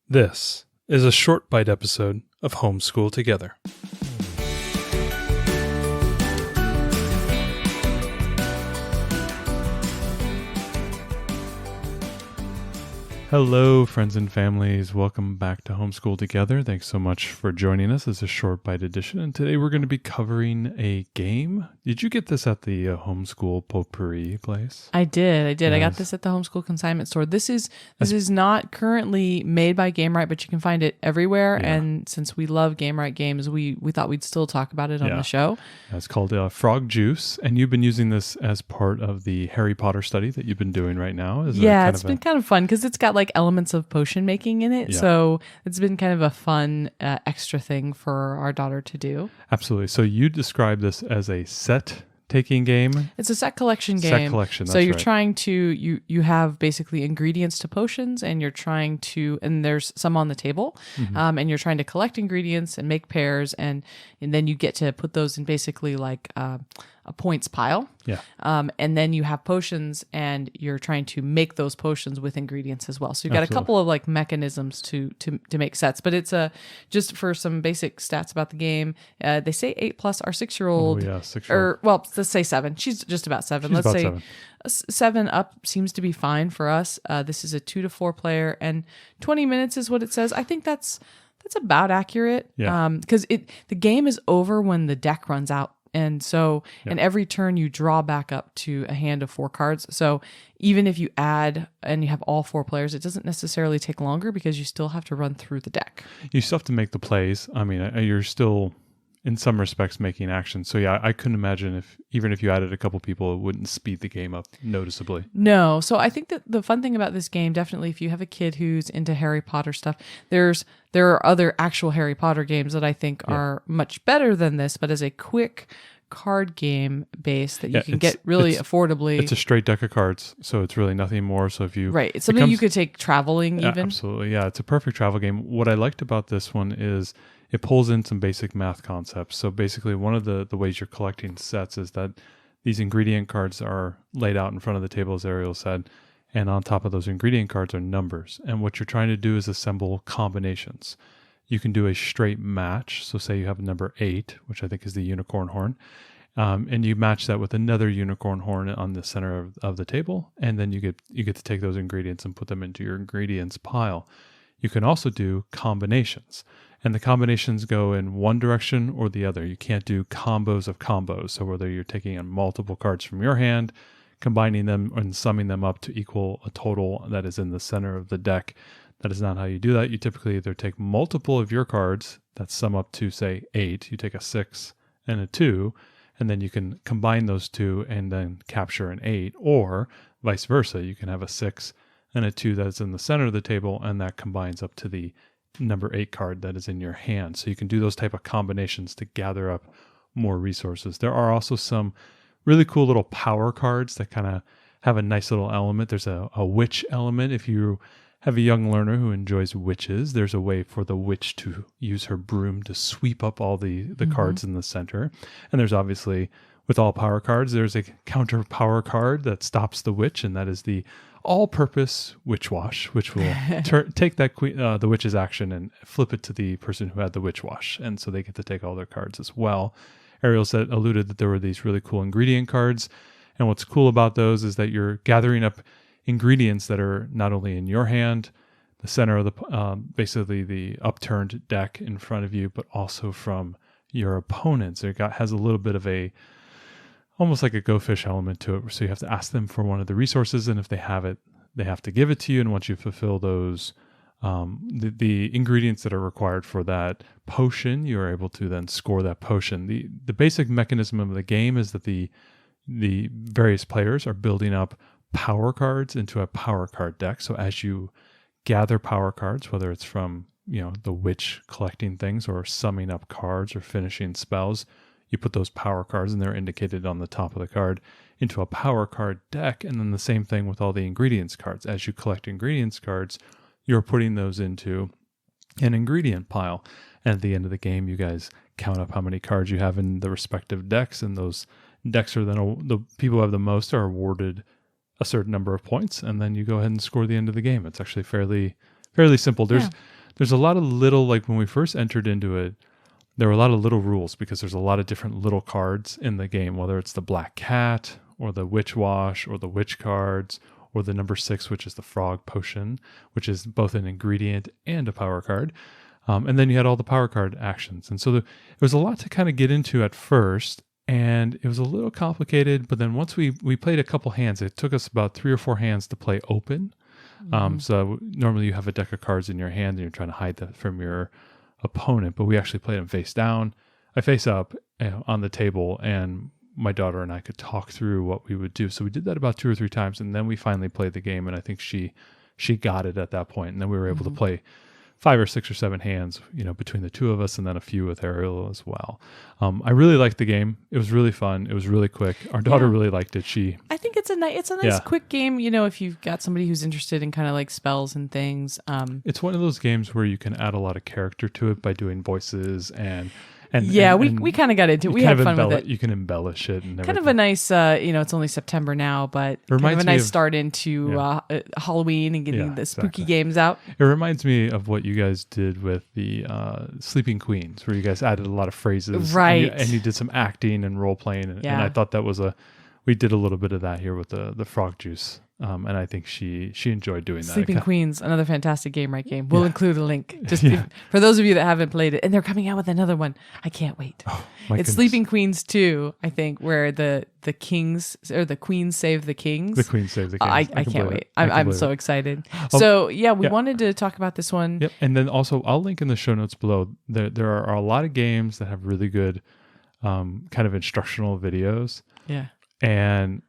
This is a short bite episode of Homeschool Together. Hello, friends and families. Welcome back to Homeschool Together. Thanks so much for joining us as a short bite edition. And today we're going to be covering a game. Did you get this at the Homeschool Potpourri place? I did. Yes. I got this at the Homeschool Consignment Store. This is not currently made by Gamewright, but you can find it everywhere. Yeah. And since we love Gamewright games, we thought we'd still talk about it on the show. Yeah, it's called Frog Juice, and you've been using this as part of the Harry Potter study that you've been doing right now. It's been kind of fun because it's got like elements of potion making in it. Yeah. So it's been kind of a fun extra thing for our daughter to do. Absolutely. So you describe this as a set-taking game? It's a set collection game. Set collection, So you're right. trying to, you have basically ingredients to potions, and you're trying to, and there's some on the table, and you're trying to collect ingredients and make pairs, and then you get to put those in basically like a points pile. Yeah. And then you have potions, and you're trying to make those potions with ingredients as well. So you've got Absolutely. a couple of like mechanisms to make sets, but it's just for some basic stats about the game. They say 8+ our 6-year-old. Oh, yeah, 6-year-old. Or well, let's say 7. She's just about 7. She's Let's about say 7. 7 up seems to be fine for us. This is a 2 to 4 player, and 20 minutes is what it says. I think that's about accurate. Yeah. Because the game is over when the deck runs out. And so, and every turn you draw back up to a hand of 4 cards. So even if you add and you have all 4 players, it doesn't necessarily take longer because you still have to run through the deck. You still have to make the plays. I mean, you're still, in some respects, making action. So yeah, I couldn't imagine even if you added a couple people, it wouldn't speed the game up noticeably. No. So I think that the fun thing about this game, definitely if you have a kid who's into Harry Potter stuff, there are other actual Harry Potter games that I think are much better than this, but as a quick card game base that you can get really affordably. It's a straight deck of cards, so it's really nothing more. So if you... Right. It's something you could take traveling even. Absolutely. Yeah, it's a perfect travel game. What I liked about this one is it pulls in some basic math concepts. So basically one of the ways you're collecting sets is that these ingredient cards are laid out in front of the table, as Ariel said, and on top of those ingredient cards are numbers. And what you're trying to do is assemble combinations. You can do a straight match. So say you have number 8, which I think is the unicorn horn, and you match that with another unicorn horn on the center of the table, and then you get to take those ingredients and put them into your ingredients pile. You can also do combinations, and the combinations go in one direction or the other. You can't do combos of combos. So whether you're taking in multiple cards from your hand, combining them and summing them up to equal a total that is in the center of the deck, that is not how you do that. You typically either take multiple of your cards that sum up to, say, 8. You take a 6 and a 2, and then you can combine those 2 and then capture an 8, or vice versa. You can have a 6 and a 2 that's in the center of the table, and that combines up to the number 8 card that is in your hand. So you can do those type of combinations to gather up more resources. There are also some really cool little power cards that kind of have a nice little element. There's a witch element. If you have a young learner who enjoys witches, there's a way for the witch to use her broom to sweep up all the cards in the center. And there's obviously, with all power cards, there's a counter power card that stops the witch, and that is the all-purpose witch wash, which will take that the witch's action and flip it to the person who had the witch wash. And so they get to take all their cards as well. Ariel alluded that there were these really cool ingredient cards. And what's cool about those is that you're gathering up ingredients that are not only in your hand, the center of the basically the upturned deck in front of you, but also from your opponents. It has a little bit of almost like a go fish element to it. So you have to ask them for one of the resources, and if they have it, they have to give it to you. And once you fulfill those, the ingredients that are required for that potion, you're able to then score that potion. The basic mechanism of the game is that the various players are building up power cards into a power card deck. So as you gather power cards, whether it's from the witch collecting things or summing up cards or finishing spells, you put those power cards, and they're indicated on the top of the card, into a power card deck. And then the same thing with all the ingredients cards. As you collect ingredients cards, you're putting those into an ingredient pile. And at the end of the game, you guys count up how many cards you have in the respective decks, and those decks are then the people who have the most are awarded a certain number of points, and then you go ahead and score the end of the game. It's actually fairly simple. there's a lot of little, like when we first entered into it, there were a lot of little rules because there's a lot of different little cards in the game, whether it's the black cat or the witch wash or the witch cards or the number 6, which is the frog potion, which is both an ingredient and a power card. And then you had all the power card actions. And so there was a lot to kind of get into at first, and it was a little complicated. But then once we played a couple hands, it took us about 3 or 4 hands to play open. So normally you have a deck of cards in your hand and you're trying to hide that from your opponent, but we actually played them face down, face up on the table, and my daughter and I could talk through what we would do. So we did that about 2 or 3 times, and then we finally played the game, and I think she got it at that point, and then we were able to play 5 or 6 or 7 hands, between the two of us, and then a few with Ariel as well. I really liked the game. It was really fun. It was really quick. Our daughter really liked it. I think it's a nice quick game. If you've got somebody who's interested in kind of like spells and things. It's one of those games where you can add a lot of character to it by doing voices and we kind of got into it. We had fun with it. You can embellish it and kind of a nice, it's only September now, but kind of a nice start into Halloween and getting the spooky games out. It reminds me of what you guys did with the Sleeping Queens, where you guys added a lot of phrases. Right. And you did some acting and role playing. And I thought that was we did a little bit of that here with the frog juice. And I think she enjoyed doing that. Sleeping Queens, another fantastic Gamewright game. We'll include a link for those of you that haven't played it. And they're coming out with another one. I can't wait. Oh, it's goodness. Sleeping Queens 2, I think, where the kings or the queens save the kings. The queens save the kings. I can't wait. I'm so excited. So we wanted to talk about this one. Yep. And then also I'll link in the show notes below. There are a lot of games that have really good kind of instructional videos. Yeah. And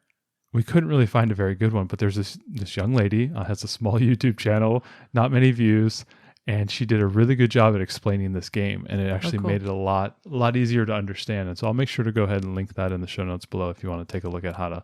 we couldn't really find a very good one, but there's this young lady has a small YouTube channel, not many views, and she did a really good job at explaining this game, and it actually made it a lot easier to understand. And so I'll make sure to go ahead and link that in the show notes below if you want to take a look at how to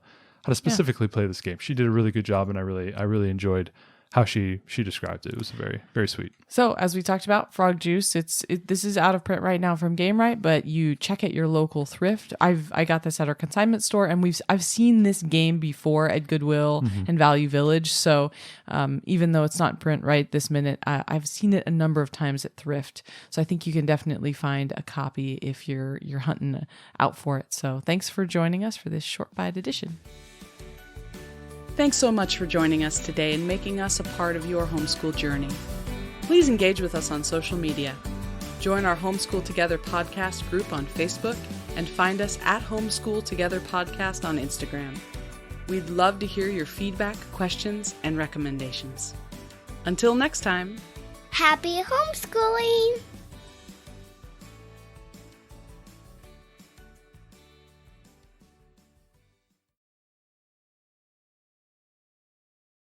specifically play this game. She did a really good job, and I really enjoyed how she described it. It was very, very sweet. So as we talked about, Frog Juice, this is out of print right now from Gamewright, but you check at your local thrift. I got this at our consignment store, and I've seen this game before at Goodwill and Value Village. So even though it's not print right this minute, I've seen it a number of times at thrift. So I think you can definitely find a copy if you're hunting out for it. So thanks for joining us for this short bite edition. Thanks so much for joining us today and making us a part of your homeschool journey. Please engage with us on social media. Join our Homeschool Together podcast group on Facebook and find us at Homeschool Together Podcast on Instagram. We'd love to hear your feedback, questions, and recommendations. Until next time, happy homeschooling!